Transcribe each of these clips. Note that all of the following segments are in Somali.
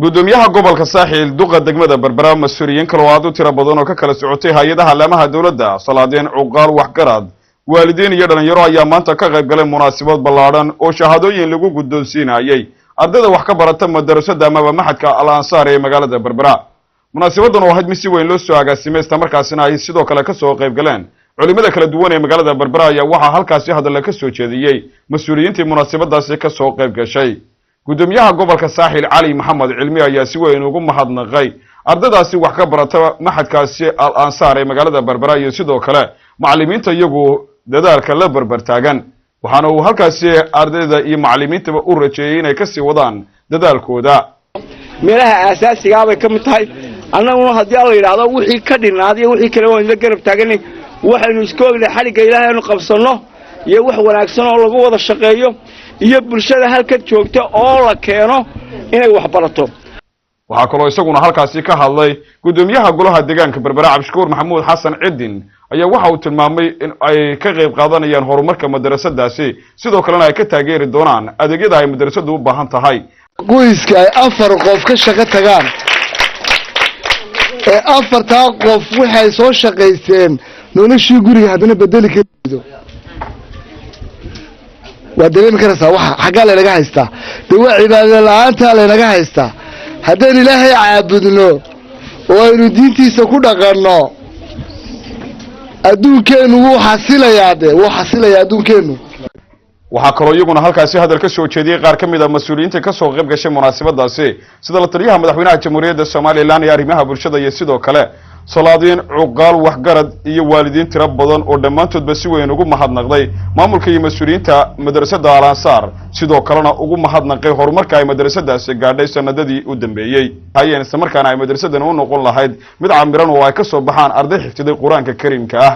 gudoomiyaha gobolka saaxil duqa degmada Berbera mas'uuliyiin kala oo aad u tiro badan oo ka kala socotay hay'adaha laamaha dawladda salaadeen cuqaal waxgarad waalidiin iyo dhalinyaro ayaa maanta ka qayb galay munaasabad ballaaran oo shahaadooyin lagu guddoonsiinayay ardayda wax ka barata madarasada ama maxadka Al-Ansar ee magaalada Berbera munaasabadan oo ahayd mid si weyn loo soo agaasimay isla markaasina ay sidoo kale ka soo qayb galeen culimada kala duwan ee magaalada Berbera ayaa waxa halkaasi hadal ka soo jeediyay mas'uuliyiintii munaasabadaasi ka soo qayb gashay gudoomiyaha gobolka saaxil cali maxamed cilmi ayaa si weyn ugu mahadnaqay ardaydaasi wax ka barata maxadkaasi Al-Ansar ee magaalada Berbera iyo sidoo kale macallimiinta iyagu dadaalka la barbar taagan waxaana uu halkaasi ardayda iyo macallimiinta u rajeeyay inay ka sii wadaan dadaalkooda meelaha asaasiga ah ka mid tahay annaguna haddii la yiraahdo wixii ka dhinaaday wixii kale waan la garab taaganay waxaynu iska ognahay xaliga Ilaahay inuu qabsano iyo wax wanaagsan oo lagu wada shaqeeyo iyo bulshada halka joogta oo la keeno inay wax barato waxa kale oo isaguna halkaasi ka hadlay gudoomiyaha golaha deegaanka Berbera Cabdishakuur Maxamuud Xasan Cidin ayaa waxa uu tilmaamay in ay ka qayb qaadanayaan horumarka madrasadaasi sidoo kalena ay ka taageeri doonaan adeegyada ay madrasadu u baahan tahay qoyska ay afar qof ka shaqo tagaan afarta qof waxay soo shaqeysteen noloshii guriga hadana bedeli karido wadeen karasa waxa xaga laga haystaa dawa cibaadada la'aanta laga haystaa haddaan Ilaahay caabudno oo aynu diintiisa ku dhaqanno adduunkeenu wuu xasilayaa adduunkeenu waxa kale oo iyaguna halkaasi hadal ka soo jeediyay qaar kamid ah mas'uuliyiinta ka soo qayb gashay munaasabadaasi sida la taliyaha madaxweynaha jamhuuriyadda Soomaaliland ee arrimaha bulshada iyo sidoo kale salaadiin cuqaal waxgarad iyo waalidiin tiro badan oo dhamaantoodba si weyn ugu mahadnaqday maamulka iyo mas'uuliyiinta madrasada Al-Ansar sidoo kalena ugu mahadnaqay horumarka ay madrasadaasi gaadhay sanadadii u dambeeyay hayeen isla markaana ay madrasadan u noqon lahayd mid camiran oo ay ka soo baxaan arday xifdiday Quraanka Kariimka ah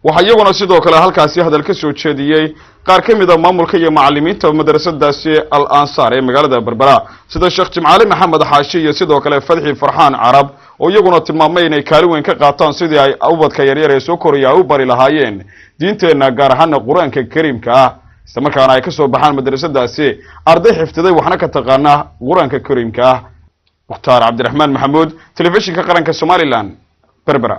waxa iyaguna sidoo kale halkaasi hadal ka soo jeediyay qaar kamid ah maamulka iyo macallimiinta madrasadaasi Al-Ansar ee magaalada Berbera sida Sheekh Jimcaali Maxamed Xaashi iyo sidoo kale Fadxi Farxaan Carab oo iyaguna tilmaamay inay kaalin weyn ka qaataan sidii ay ubadka yaryar ee soo koraya u bari lahaayeen diinteena gaar ahaan Quraanka Kariimka ah isla markaana ay ka soo baxaan madrasadaasi arday xifdiday waxna ka taqaana Quraanka Kariimka ah Muxtaar Cabdiraxmaan Maxamuud telefishinka qaranka Soomaaliland Berbera